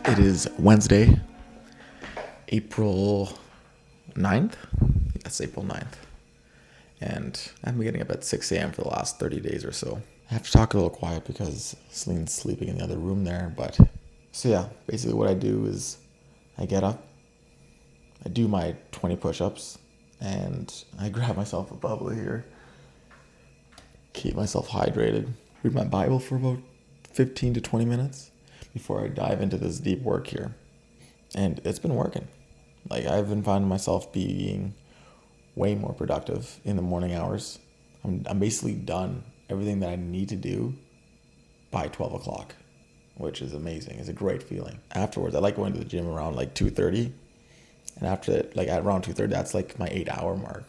It is Wednesday, April 9th. Yes, April 9th. And I've been getting up at 6 a.m. for the last 30 days or so. I have to talk a little quiet because Celine's sleeping in the other room there. So yeah, basically what I do is I get up, I do my 20 push-ups, and I grab myself a bubbly here, keep myself hydrated, read my Bible for about 15 to 20 minutes before I dive into this deep work here. And it's been working. Like, I've been finding myself being way more productive in the morning hours. I'm basically done everything that I need to do by 12 o'clock, which is amazing. It's a great feeling. Afterwards, I like going to the gym around like 2:30. And after that, like at around 2:30, that's like my 8-hour mark.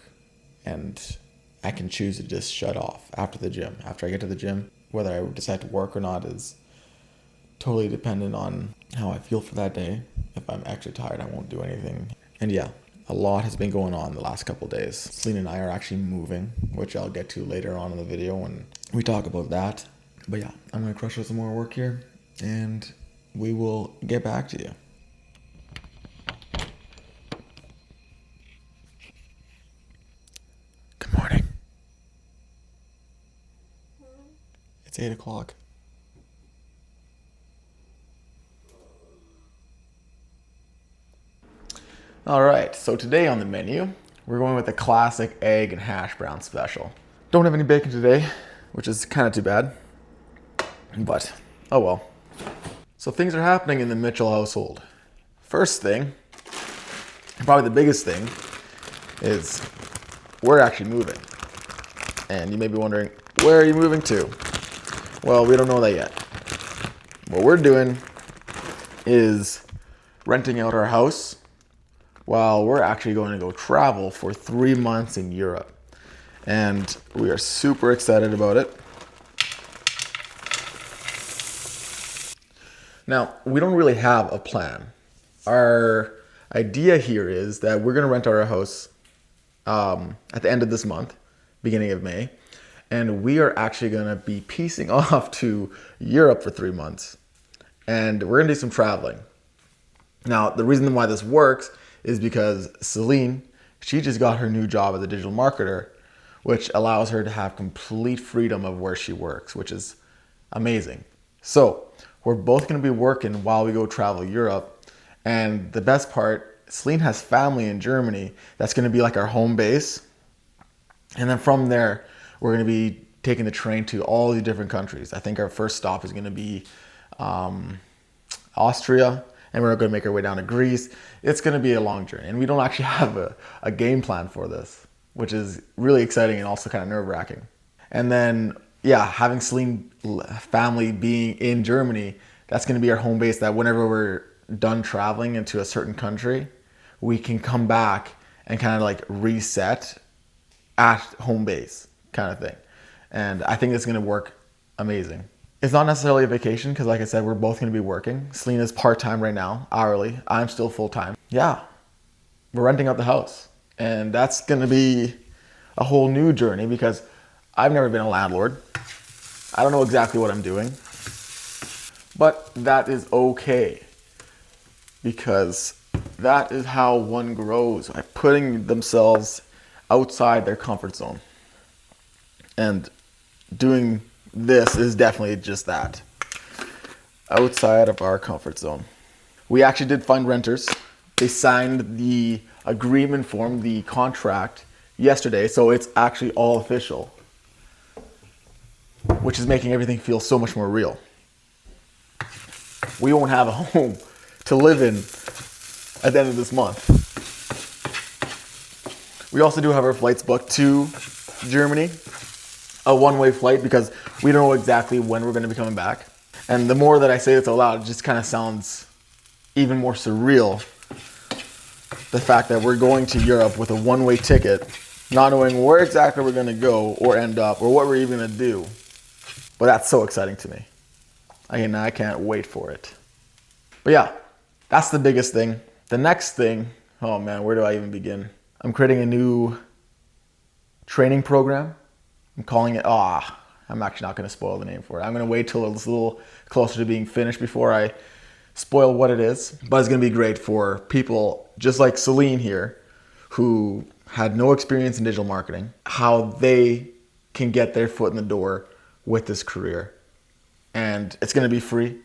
And I can choose to just shut off after the gym. After I get to the gym, whether I decide to work or not is totally dependent on how I feel for that day. If I'm actually tired, I won't do anything. And yeah, a lot has been going on the last couple of days. Celine and I are actually moving, which I'll get to later on in the video when we talk about that. But yeah, I'm going to crush out some more work here, and we will get back to you. Good morning. It's 8 o'clock. All right, so today on the menu, we're going with a classic egg and hash brown special. Don't have any bacon today, which is kind of too bad, but oh well. So things are happening in the Mitchell household. First thing, and probably the biggest thing, is we're actually moving. And you may be wondering, where are you moving to? Well, we don't know that yet. What we're doing is renting out our house while we're actually going to go travel for 3 months in Europe. And we are super excited about it. Now, we don't really have a plan. Our idea here is that we're going to rent our house at the end of this month, beginning of May. And we are actually going to be piecing off to Europe for 3 months. And we're going to do some traveling. Now, the reason why this works is because Celine, she just got her new job as a digital marketer, which allows her to have complete freedom of where she works, which is amazing. So we're both going to be working while we go travel Europe. And the best part, Celine has family in Germany. That's going to be like our home base. And then from there, we're going to be taking the train to all these different countries. I think our first stop is going to be Austria. And we're going to make our way down to Greece. It's going to be a long journey. And we don't actually have a game plan for this, which is really exciting and also kind of nerve-wracking. And then, yeah, having Celine family being in Germany, that's going to be our home base, that whenever we're done traveling into a certain country, we can come back and kind of like reset at home base kind of thing. And I think it's going to work amazing. It's not necessarily a vacation because, like I said, we're both going to be working. Selena's part-time right now, hourly. I'm still full-time. Yeah, we're renting out the house. And that's going to be a whole new journey because I've never been a landlord. I don't know exactly what I'm doing. But that is okay because that is how one grows, by putting themselves outside their comfort zone. And doing this is definitely just that, outside of our comfort zone. We actually did find renters. They signed the agreement form, the contract, yesterday, so it's actually all official, which is making everything feel so much more real. We won't have a home to live in at the end of this month. We also do have our flights booked to Germany, a one-way flight, because we don't know exactly when we're going to be coming back. And the more that I say this out loud, it just kind of sounds even more surreal. The fact that we're going to Europe with a one-way ticket, not knowing where exactly we're going to go or end up or what we're even going to do. But that's so exciting to me. I can't wait for it. But yeah, that's the biggest thing. The next thing, oh man, where do I even begin? I'm creating a new training program. I'm calling it, I'm actually not going to spoil the name for it. I'm going to wait till it's a little closer to being finished before I spoil what it is, but it's going to be great for people just like Celine here, who had no experience in digital marketing, how they can get their foot in the door with this career. And it's going to be free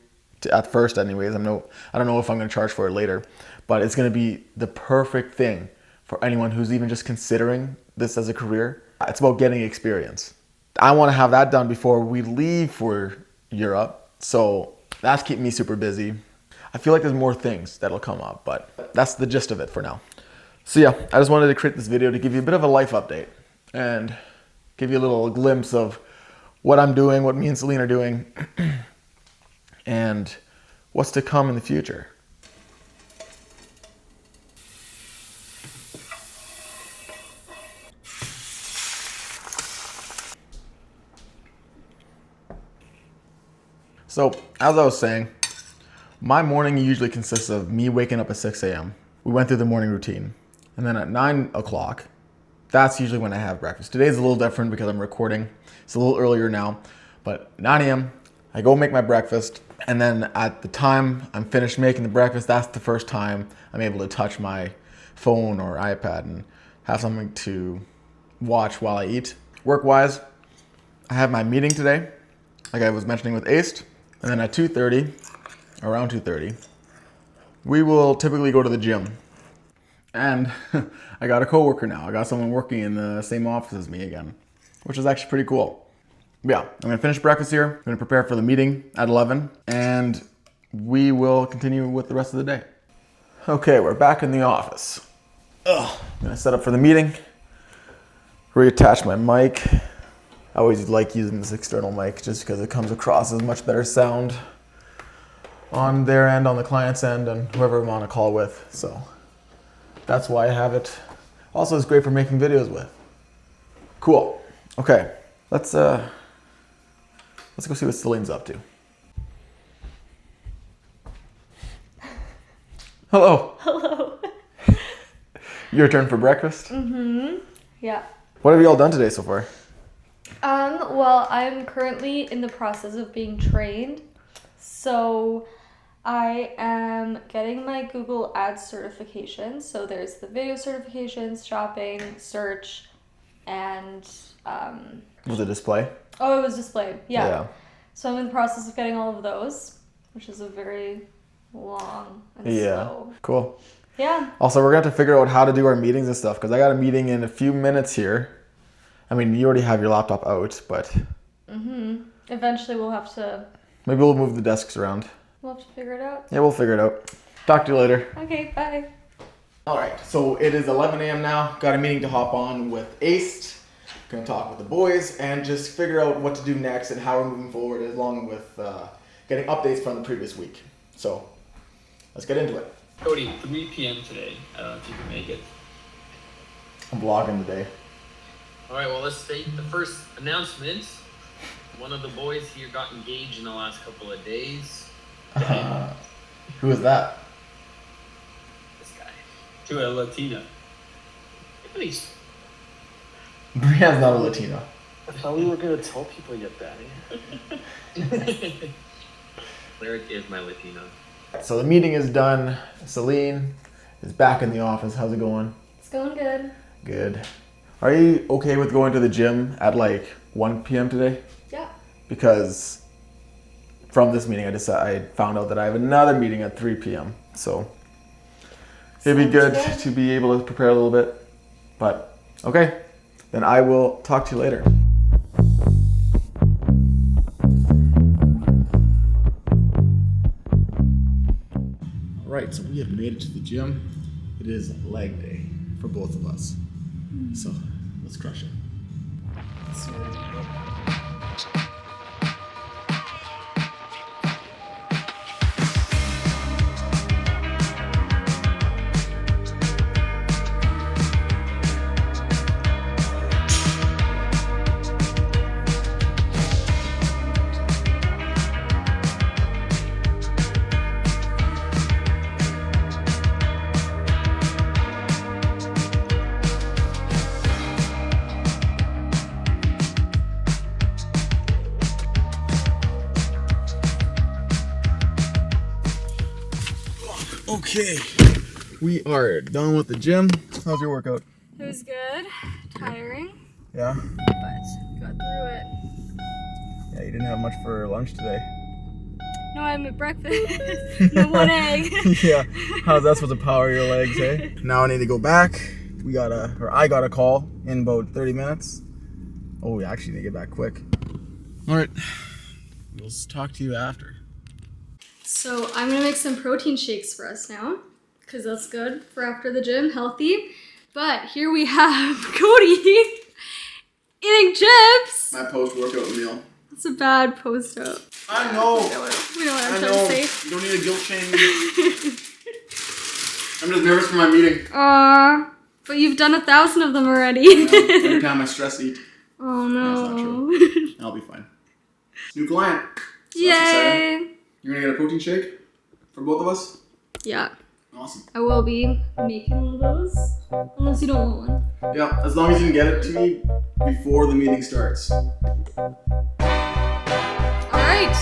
at first anyways. I don't know if I'm going to charge for it later, but it's going to be the perfect thing for anyone who's even just considering this as a career. It's about getting experience. I want to have that done before we leave for Europe. So that's keeping me super busy. I feel like there's more things that'll come up, but that's the gist of it for now. So yeah, I just wanted to create this video to give you a bit of a life update and give you a little glimpse of what I'm doing, what me and Celine are doing, and what's to come in the future. So, as I was saying, my morning usually consists of me waking up at 6 a.m. We went through the morning routine. And then at 9 o'clock, that's usually when I have breakfast. Today's a little different because I'm recording. It's a little earlier now. But 9 a.m., I go make my breakfast. And then at the time I'm finished making the breakfast, that's the first time I'm able to touch my phone or iPad and have something to watch while I eat. Work-wise, I have my meeting today, like I was mentioning with Ace. And then at 2:30, around 2:30, we will typically go to the gym. And I got a coworker now. I got someone working in the same office as me again, which is actually pretty cool. Yeah, I'm gonna finish breakfast here. I'm gonna prepare for the meeting at 11, and we will continue with the rest of the day. Okay, we're back in the office. I'm gonna set up for the meeting, reattach my mic. I always like using this external mic just because it comes across as much better sound on their end, on the client's end, and whoever I'm on a call with. So that's why I have it. Also, it's great for making videos with. Cool. Okay, let's go see what Celine's up to. Hello. Hello. Your turn for breakfast? Mm-hmm. Yeah. What have you all done today so far? Well, I'm currently in the process of being trained. So I am getting my Google Ads certification. So there's the video certifications, shopping, search, and Was it display? oh, it was displayed. Yeah. Yeah. So I'm in the process of getting all of those, which is a very long and slow. Cool. Yeah. Also, we're going to have to figure out how to do our meetings and stuff because I got a meeting in a few minutes here. I mean, you already have your laptop out, but... Eventually we'll have to... Maybe we'll move the desks around. We'll have to figure it out. Yeah, we'll figure it out. Talk to you later. Okay, bye. All right, so it is 11 a.m. now. Got a meeting to hop on with Ace. Gonna talk with the boys and just figure out what to do next and how we're moving forward along with getting updates from the previous week. So let's get into it. Cody, 3 p.m. today, if you can make it. I'm vlogging today. All right, well, let's state the first announcement. One of the boys here got engaged in the last couple of days. Who is that? This guy. To a Latina. Please. Brianne's not a Latina. I thought we were going to tell people yet, Daddy. Lyric is my Latina. So the meeting is done. Celine is back in the office. How's it going? It's going good. Good. Are you okay with going to the gym at like 1 p.m. today? Yeah. Because from this meeting, I found out that I have another meeting at 3 p.m. So it'd be good to be able to prepare a little bit. But okay, then I will talk to you later. All right, so we have made it to the gym. It is leg day for both of us. So let's crush it. Okay, we are done with the gym. How's your workout? It was good. Tiring, Yeah? but got through it. Yeah, you didn't have much for lunch today. No, I had breakfast. No, one egg. Yeah, how's that supposed to power your legs, eh? Now I need to go back. I got a call in about 30 minutes. Oh, we actually need to get back quick. All right, we'll talk to you after. So I'm gonna make some protein shakes for us now, because that's good for after the gym, healthy. But here we have Cody eating chips. My post-workout meal. It's a bad post-up. I know. We know what I'm trying to say. You don't need to guilt shame me. I'm just nervous for my meeting. But you've done 1,000 of them already. Every time I stress eat. Oh no. That's not true. I'll be fine. New client. So Yay! that's exciting. You're gonna get a protein shake for both of us? Yeah, Awesome. I will be making one of those. Unless you don't want one. Yeah, as long as you can get it to me before the meeting starts. Alright.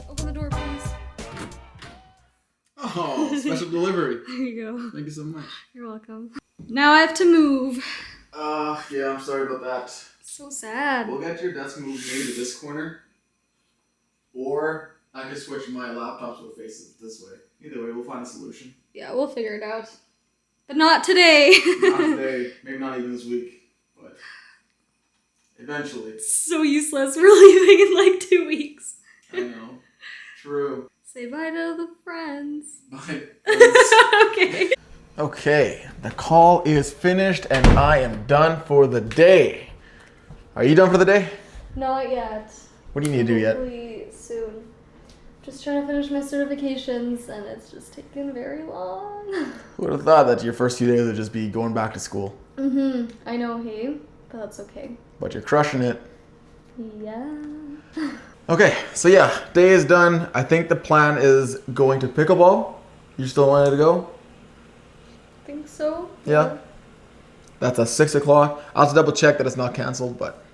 Open the door, please. Oh, special delivery. There you go. Thank you so much. You're welcome. Now I have to move. Yeah, I'm sorry about that. So sad. We'll get your desk moved maybe to this corner. Or I could switch my laptop so it faces this way. Either way, we'll find a solution. Yeah, we'll figure it out. But not today. Not today, maybe not even this week, but eventually. So useless. We're leaving in like 2 weeks. I know. True. Say bye to the friends. Bye. Okay. Okay, the call is finished and I am done for the day. Are you done for the day? Not yet. What do you need to do yet? Hopefully soon. Just trying to finish my certifications and it's just taken very long. Who would have thought that your first few days would just be going back to school? I know, hey, but that's okay. But you're crushing it. Yeah. Okay, so yeah, day is done. I think the plan is going to pickleball. You still wanted to go? Think so. Yeah. That's at 6 o'clock. I'll have to double check that it's not canceled, but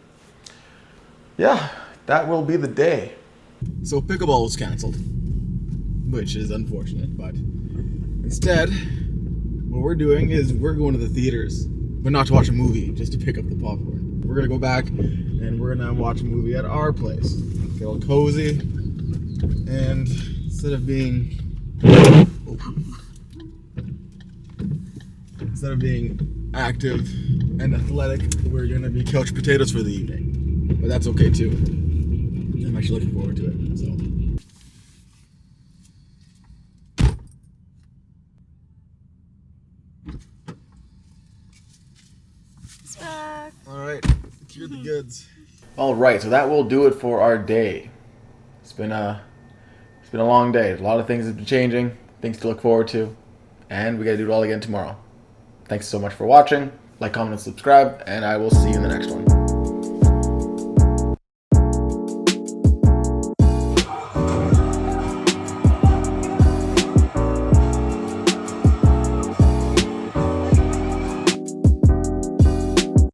yeah, that will be the day. So pickleball was canceled, which is unfortunate, but instead, what we're doing is we're going to the theaters, but not to watch a movie, just to pick up the popcorn. We're gonna go back and we're gonna watch a movie at our place. Get all cozy, and instead of being active and athletic, we're gonna be couch potatoes for the evening. But that's okay too. I'm actually looking forward to it. So. It's back. All right, cure the goods. All right, so that will do it for our day. It's been a long day. A lot of things have been changing, things to look forward to, and we gotta do it all again tomorrow. Thanks so much for watching. Like, comment, and subscribe, and I will see you in the next one.